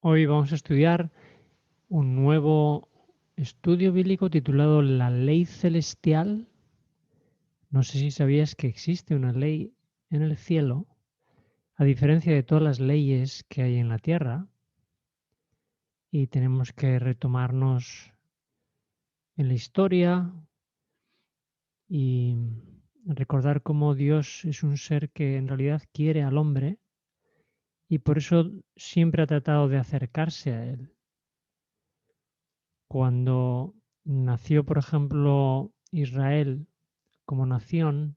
Hoy vamos a estudiar un nuevo estudio bíblico titulado La Ley Celestial. No sé si sabías que existe una ley en el cielo, a diferencia de todas las leyes que hay en la tierra, y tenemos que retomarnos en la historia y recordar cómo Dios es un ser que en realidad quiere al hombre y por eso siempre ha tratado de acercarse a él. Cuando nació, por ejemplo, Israel como nación,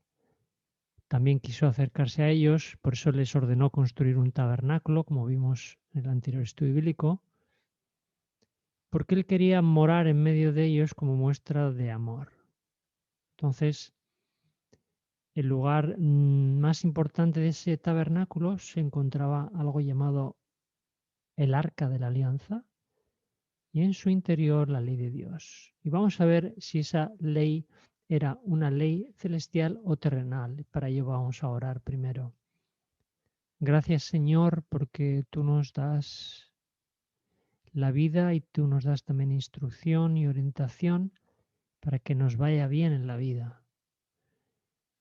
también quiso acercarse a ellos, por eso les ordenó construir un tabernáculo, como vimos en el anterior estudio bíblico, porque él quería morar en medio de ellos como muestra de amor. Entonces, el lugar más importante de ese tabernáculo se encontraba algo llamado el Arca de la Alianza y en su interior la ley de Dios. Y vamos a ver si esa ley era una ley celestial o terrenal. Para ello vamos a orar primero. Gracias, Señor, porque tú nos das la vida y tú nos das también instrucción y orientación para que nos vaya bien en la vida.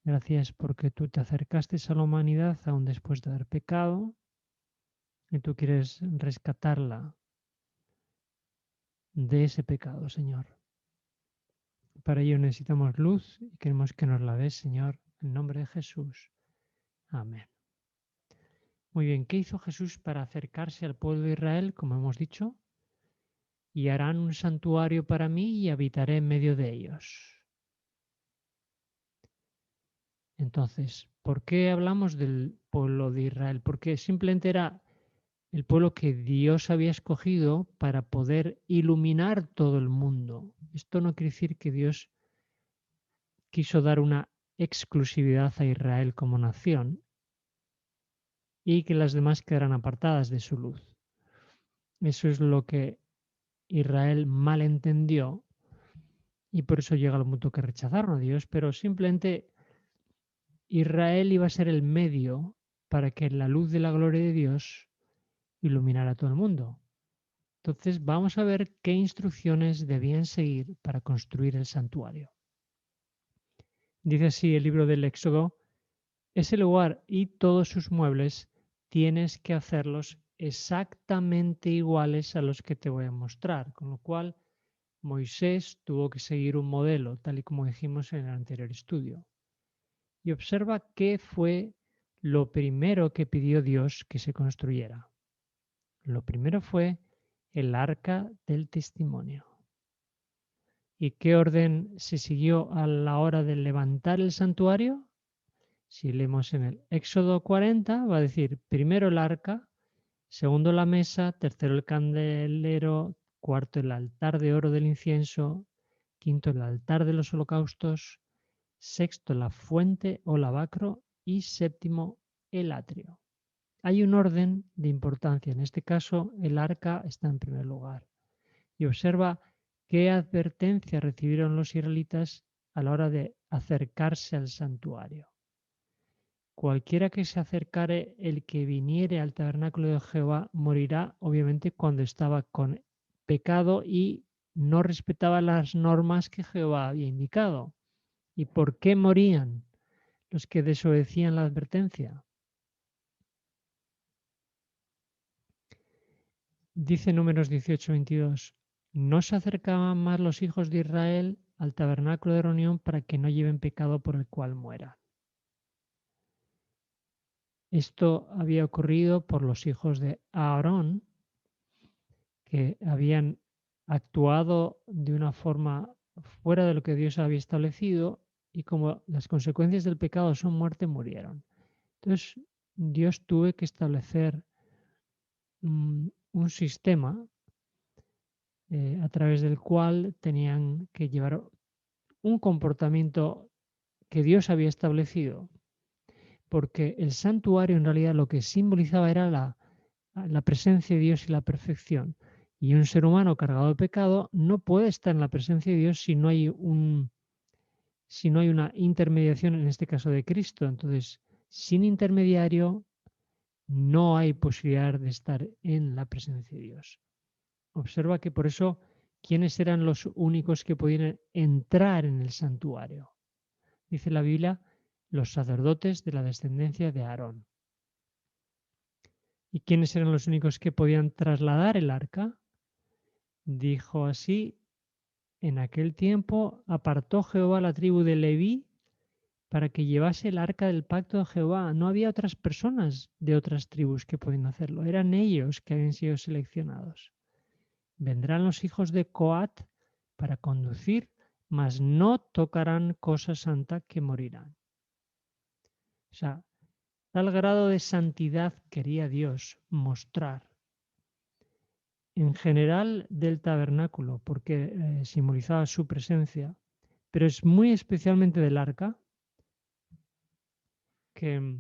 Gracias porque tú te acercaste a la humanidad aún después de haber pecado y tú quieres rescatarla de ese pecado, Señor. Para ello necesitamos luz y queremos que nos la des, Señor, en nombre de Jesús. Amén. Muy bien, ¿qué hizo Jesús para acercarse al pueblo de Israel? Como hemos dicho, y harán un santuario para mí y habitaré en medio de ellos. Entonces, ¿por qué hablamos del pueblo de Israel? Porque simplemente era el pueblo que Dios había escogido para poder iluminar todo el mundo. Esto no quiere decir que Dios quiso dar una exclusividad a Israel como nación y que las demás quedaran apartadas de su luz. Eso es lo que Israel malentendió y por eso llega al punto que rechazaron a Dios, pero simplemente Israel iba a ser el medio para que la luz de la gloria de Dios iluminara a todo el mundo. Entonces vamos a ver qué instrucciones debían seguir para construir el santuario. Dice así el libro del Éxodo: ese lugar y todos sus muebles tienes que hacerlos exactamente iguales a los que te voy a mostrar, con lo cual Moisés tuvo que seguir un modelo, tal y como dijimos en el anterior estudio. Y observa qué fue lo primero que pidió Dios que se construyera. Lo primero fue el arca del testimonio. ¿Y qué orden se siguió a la hora de levantar el santuario? Si leemos en el Éxodo 40, va a decir primero el arca, segundo la mesa, tercero el candelero, cuarto el altar de oro del incienso, quinto el altar de los holocaustos, sexto la fuente o lavacro y séptimo el atrio. Hay un orden de importancia. En este caso, el arca está en primer lugar. Y observa qué advertencia recibieron los israelitas a la hora de acercarse al santuario. Cualquiera que se acercare, el que viniere al tabernáculo de Jehová, morirá, obviamente, cuando estaba con pecado y no respetaba las normas que Jehová había indicado. ¿Y por qué morían los que desobedecían la advertencia? Dice Números 18:22, no se acercaban más los hijos de Israel al tabernáculo de reunión para que no lleven pecado por el cual mueran. Esto había ocurrido por los hijos de Aarón, que habían actuado de una forma fuera de lo que Dios había establecido y como las consecuencias del pecado son muerte, murieron. Entonces, Dios tuvo que establecer un sistema a través del cual tenían que llevar un comportamiento que Dios había establecido, porque el santuario en realidad lo que simbolizaba era la presencia de Dios y la perfección. Y un ser humano cargado de pecado no puede estar en la presencia de Dios si no hay una intermediación, en este caso de Cristo. Entonces, sin intermediario no hay posibilidad de estar en la presencia de Dios. Observa que por eso, ¿quiénes eran los únicos que podían entrar en el santuario? Dice la Biblia, los sacerdotes de la descendencia de Aarón. ¿Y quiénes eran los únicos que podían trasladar el arca? Dijo así, en aquel tiempo apartó Jehová la tribu de Leví para que llevase el arca del pacto de Jehová. No había otras personas de otras tribus que podían hacerlo, eran ellos que habían sido seleccionados. Vendrán los hijos de Coat para conducir, mas no tocarán cosa santa que morirán. O sea, tal grado de santidad quería Dios mostrar en general del tabernáculo, porque simbolizaba su presencia, pero es muy especialmente del arca, que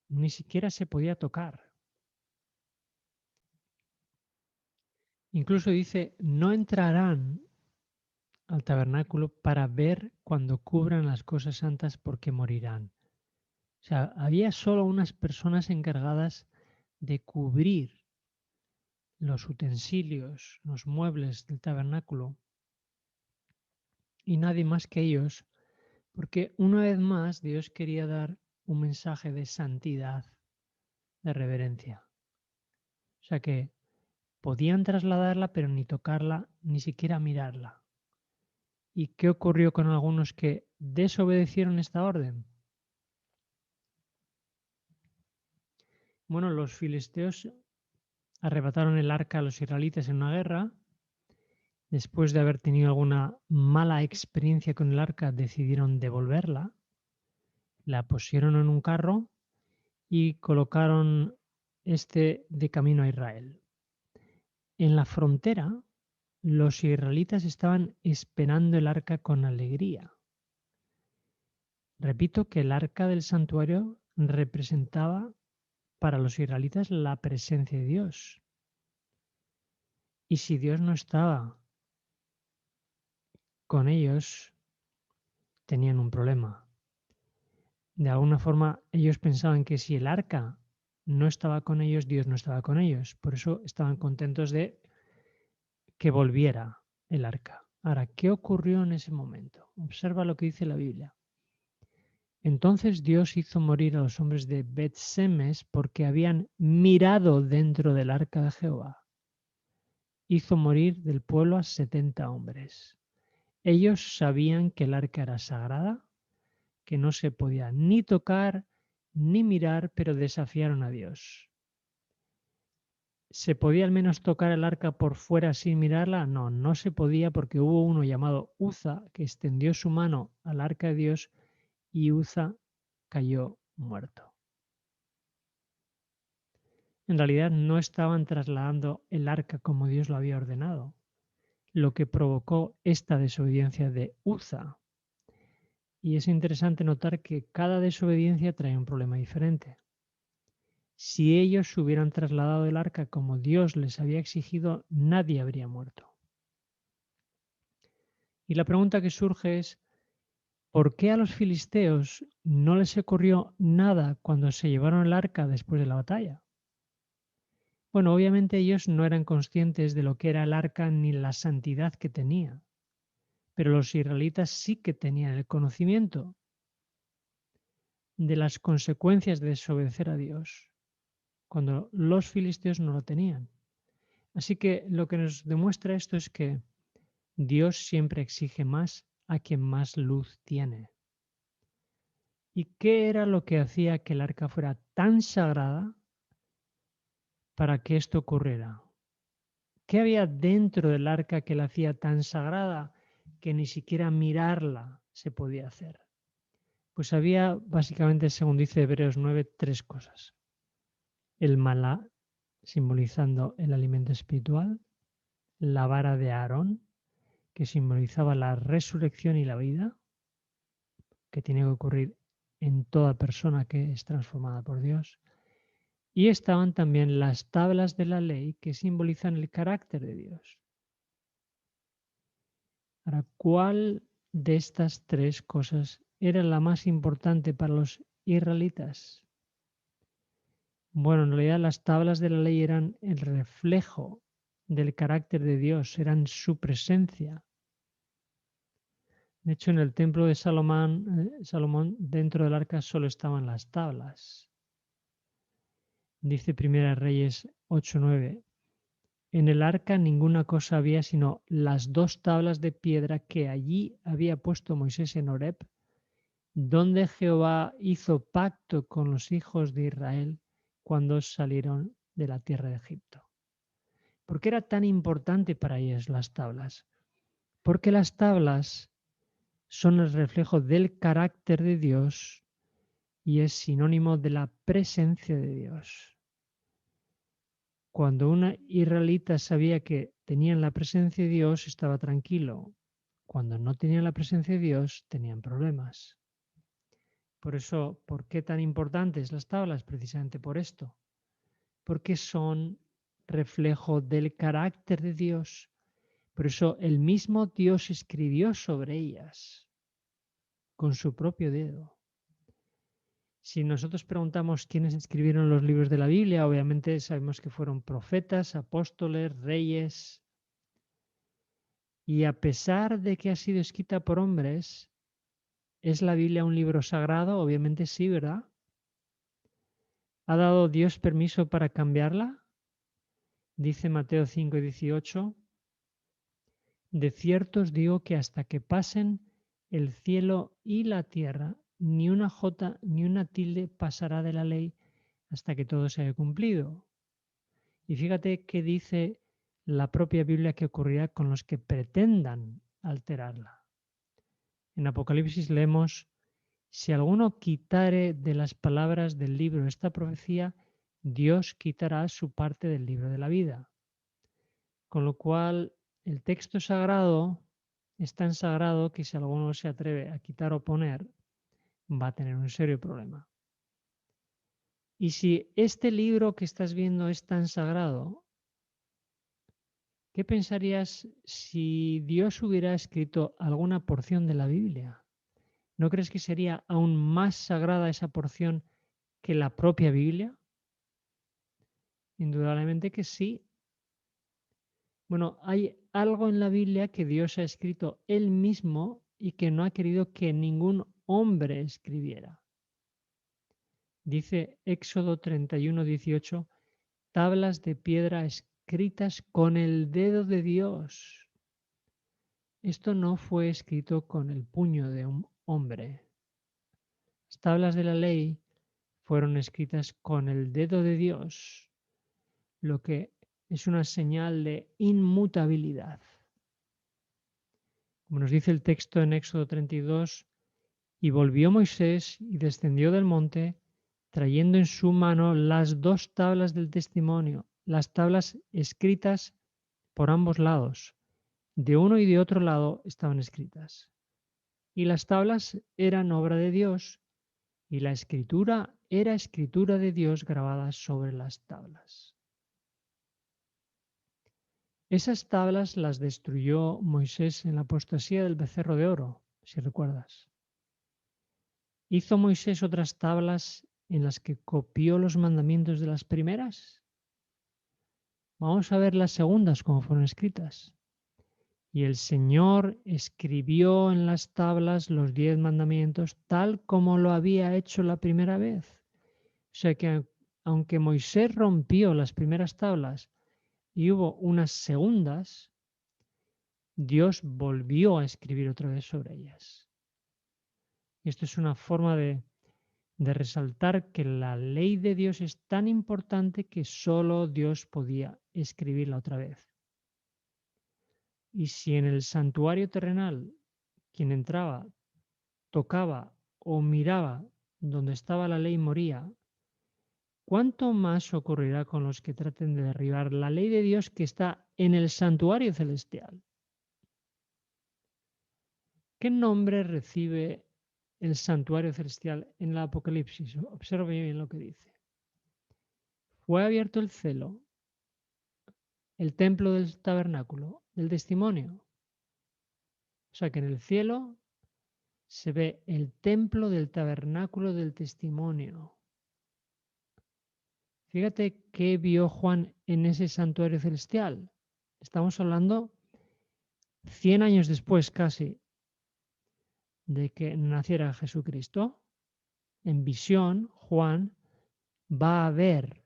ni siquiera se podía tocar. Incluso dice, no entrarán al tabernáculo para ver cuando cubran las cosas santas porque morirán. O sea, había solo unas personas encargadas de cubrir los utensilios, los muebles del tabernáculo y nadie más que ellos, porque una vez más Dios quería dar un mensaje de santidad, de reverencia. O sea que podían trasladarla, pero ni tocarla, ni siquiera mirarla. ¿Y qué ocurrió con algunos que desobedecieron esta orden? Bueno, los filisteos arrebataron el arca a los israelitas en una guerra. Después de haber tenido alguna mala experiencia con el arca, decidieron devolverla. La pusieron en un carro y colocaron de camino a Israel. En la frontera, los israelitas estaban esperando el arca con alegría. Repito que el arca del santuario representaba para los israelitas la presencia de Dios. Y si Dios no estaba con ellos, tenían un problema. De alguna forma, ellos pensaban que si el arca no estaba con ellos, Dios no estaba con ellos. Por eso estaban contentos de que volviera el arca. Ahora, ¿qué ocurrió en ese momento? Observa lo que dice la Biblia. Entonces Dios hizo morir a los hombres de Bet-Semes porque habían mirado dentro del arca de Jehová. Hizo morir del pueblo a 70 hombres. Ellos sabían que el arca era sagrada, que no se podía ni tocar ni mirar, pero desafiaron a Dios. ¿Se podía al menos tocar el arca por fuera sin mirarla? No, no se podía porque hubo uno llamado Uza que extendió su mano al arca de Dios y Uza cayó muerto. En realidad no estaban trasladando el arca como Dios lo había ordenado, lo que provocó esta desobediencia de Uza. Y es interesante notar que cada desobediencia trae un problema diferente. Si ellos hubieran trasladado el arca como Dios les había exigido, nadie habría muerto. Y la pregunta que surge es, ¿por qué a los filisteos no les ocurrió nada cuando se llevaron el arca después de la batalla? Bueno, obviamente ellos no eran conscientes de lo que era el arca ni la santidad que tenía, pero los israelitas sí que tenían el conocimiento de las consecuencias de desobedecer a Dios, cuando los filisteos no lo tenían. Así que lo que nos demuestra esto es que Dios siempre exige más a quien más luz tiene. ¿Y qué era lo que hacía que el arca fuera tan sagrada para que esto ocurriera? ¿Qué había dentro del arca que la hacía tan sagrada que ni siquiera mirarla se podía hacer? Pues había básicamente, según dice Hebreos 9, tres cosas. El maná, simbolizando el alimento espiritual, la vara de Aarón, que simbolizaba la resurrección y la vida, que tiene que ocurrir en toda persona que es transformada por Dios. Y estaban también las tablas de la ley que simbolizan el carácter de Dios. Ahora, ¿cuál de estas tres cosas era la más importante para los israelitas? Bueno, en realidad las tablas de la ley eran el reflejo del carácter de Dios, eran su presencia. De hecho, en el templo de Salomón, dentro del arca solo estaban las tablas. Dice Primera Reyes 8:9. En el arca ninguna cosa había sino las 2 tablas de piedra que allí había puesto Moisés en Horeb, donde Jehová hizo pacto con los hijos de Israel cuando salieron de la tierra de Egipto. ¿Por qué era tan importante para ellos las tablas? Porque las tablas son el reflejo del carácter de Dios y es sinónimo de la presencia de Dios. Cuando un israelita sabía que tenían la presencia de Dios, estaba tranquilo. Cuando no tenían la presencia de Dios, tenían problemas. Por eso, ¿por qué tan importantes las tablas? Precisamente por esto. Porque son reflejo del carácter de Dios. Por eso el mismo Dios escribió sobre ellas con su propio dedo. Si nosotros preguntamos quiénes escribieron los libros de la Biblia, obviamente sabemos que fueron profetas, apóstoles, reyes. Y a pesar de que ha sido escrita por hombres, ¿es la Biblia un libro sagrado? Obviamente sí, ¿verdad? ¿Ha dado Dios permiso para cambiarla? Dice Mateo 5:18. De cierto os digo que hasta que pasen el cielo y la tierra, ni una jota ni una tilde pasará de la ley hasta que todo se haya cumplido. Y fíjate qué dice la propia Biblia que ocurrirá con los que pretendan alterarla. En Apocalipsis leemos: si alguno quitare de las palabras del libro esta profecía, Dios quitará su parte del libro de la vida. Con lo cual, el texto sagrado es tan sagrado que si alguno se atreve a quitar o poner, va a tener un serio problema. Y si este libro que estás viendo es tan sagrado, ¿qué pensarías si Dios hubiera escrito alguna porción de la Biblia? ¿No crees que sería aún más sagrada esa porción que la propia Biblia? Indudablemente que sí. Bueno, hay algo en la Biblia que Dios ha escrito él mismo y que no ha querido que ningún hombre escribiera. Dice Éxodo 31:18, tablas de piedra escritas con el dedo de Dios. Esto no fue escrito con el puño de un hombre. Las tablas de la ley fueron escritas con el dedo de Dios, lo que es una señal de inmutabilidad. Como nos dice el texto en Éxodo 32, y volvió Moisés y descendió del monte, trayendo en su mano las 2 tablas del testimonio, las tablas escritas por ambos lados. De uno y de otro lado estaban escritas. Y las tablas eran obra de Dios, y la escritura era escritura de Dios grabada sobre las tablas. Esas tablas las destruyó Moisés en la apostasía del becerro de oro, si recuerdas. ¿Hizo Moisés otras tablas en las que copió los mandamientos de las primeras? Vamos a ver las segundas como fueron escritas. Y el Señor escribió en las tablas los 10 mandamientos tal como lo había hecho la primera vez. O sea que aunque Moisés rompió las primeras tablas y hubo unas segundas, Dios volvió a escribir otra vez sobre ellas. Esto es una forma de resaltar que la ley de Dios es tan importante que solo Dios podía escribirla otra vez. Y si en el santuario terrenal quien entraba, tocaba o miraba donde estaba la ley moría, ¿cuánto más ocurrirá con los que traten de derribar la ley de Dios que está en el santuario celestial? ¿Qué nombre recibe el santuario celestial en el Apocalipsis? Observe bien lo que dice. Fue abierto el cielo, el templo del tabernáculo, del testimonio. O sea que en el cielo se ve el templo del tabernáculo del testimonio. Fíjate qué vio Juan en ese santuario celestial. Estamos hablando 100 años después casi de que naciera Jesucristo. En visión, Juan va a ver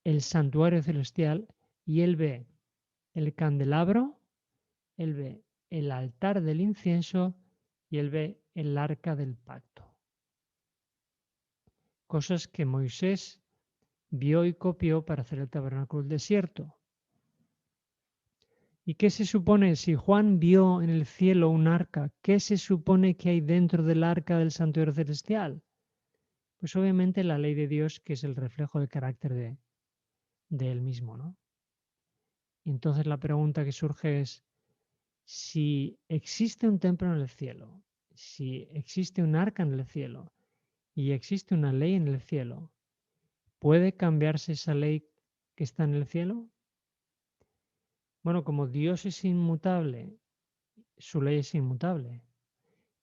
el santuario celestial y él ve el candelabro, él ve el altar del incienso y él ve el arca del pacto. Cosas que Moisés vio y copió para hacer el tabernáculo del desierto. ¿Y qué se supone si Juan vio en el cielo un arca? ¿Qué se supone que hay dentro del arca del santuario celestial? Pues obviamente la ley de Dios, que es el reflejo del carácter de él mismo, ¿no? Y entonces la pregunta que surge es, si existe un templo en el cielo, si existe un arca en el cielo y existe una ley en el cielo, ¿puede cambiarse esa ley que está en el cielo? Bueno, como Dios es inmutable, su ley es inmutable.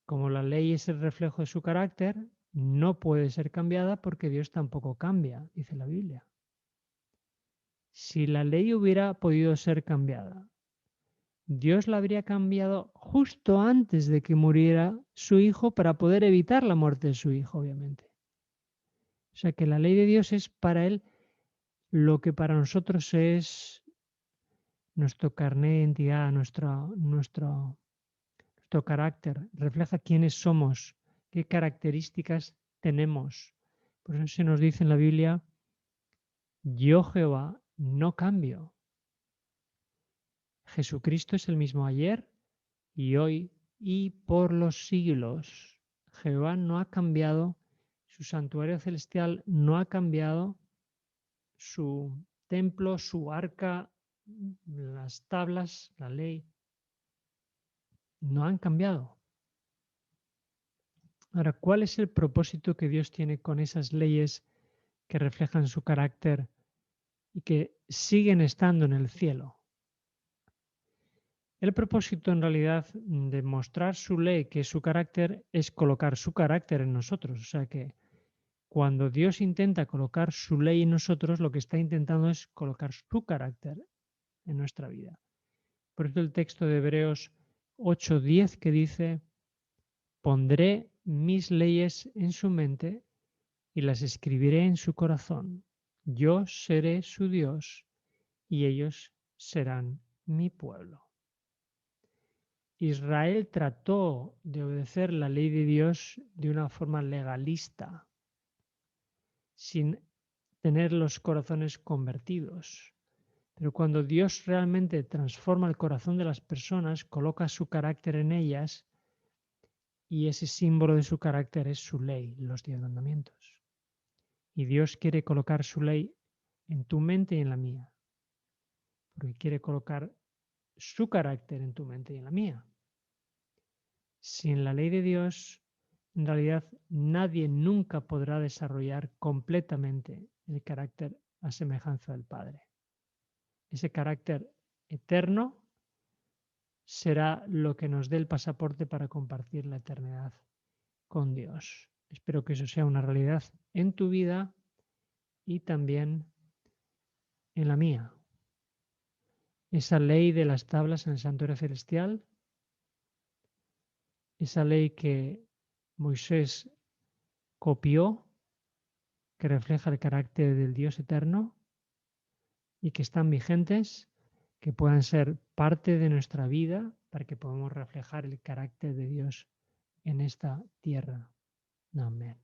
Como la ley es el reflejo de su carácter, no puede ser cambiada porque Dios tampoco cambia, dice la Biblia. Si la ley hubiera podido ser cambiada, Dios la habría cambiado justo antes de que muriera su hijo para poder evitar la muerte de su hijo, obviamente. O sea que la ley de Dios es para él lo que para nosotros es nuestro carné de identidad, nuestro carácter, refleja quiénes somos, qué características tenemos. Por eso se nos dice en la Biblia, yo Jehová no cambio. Jesucristo es el mismo ayer y hoy y por los siglos. Jehová no ha cambiado, su santuario celestial no ha cambiado, su templo, su arca, las tablas, la ley, no han cambiado. Ahora, ¿cuál es el propósito que Dios tiene con esas leyes que reflejan su carácter y que siguen estando en el cielo? El propósito en realidad de mostrar su ley, que es su carácter, es colocar su carácter en nosotros. O sea que cuando Dios intenta colocar su ley en nosotros, lo que está intentando es colocar su carácter en nuestra vida. Por eso el texto de Hebreos 8:10 que dice, pondré mis leyes en su mente y las escribiré en su corazón. Yo seré su Dios y ellos serán mi pueblo. Israel trató de obedecer la ley de Dios de una forma legalista, sin tener los corazones convertidos. Pero cuando Dios realmente transforma el corazón de las personas, coloca su carácter en ellas y ese símbolo de su carácter es su ley, los 10 mandamientos. Y Dios quiere colocar su ley en tu mente y en la mía, porque quiere colocar su carácter en tu mente y en la mía. Sin la ley de Dios, en realidad nadie nunca podrá desarrollar completamente el carácter a semejanza del Padre. Ese carácter eterno será lo que nos dé el pasaporte para compartir la eternidad con Dios. Espero que eso sea una realidad en tu vida y también en la mía. Esa ley de las tablas en el santuario celestial, esa ley que Moisés copió, que refleja el carácter del Dios eterno y que están vigentes, que puedan ser parte de nuestra vida para que podamos reflejar el carácter de Dios en esta tierra. Amén.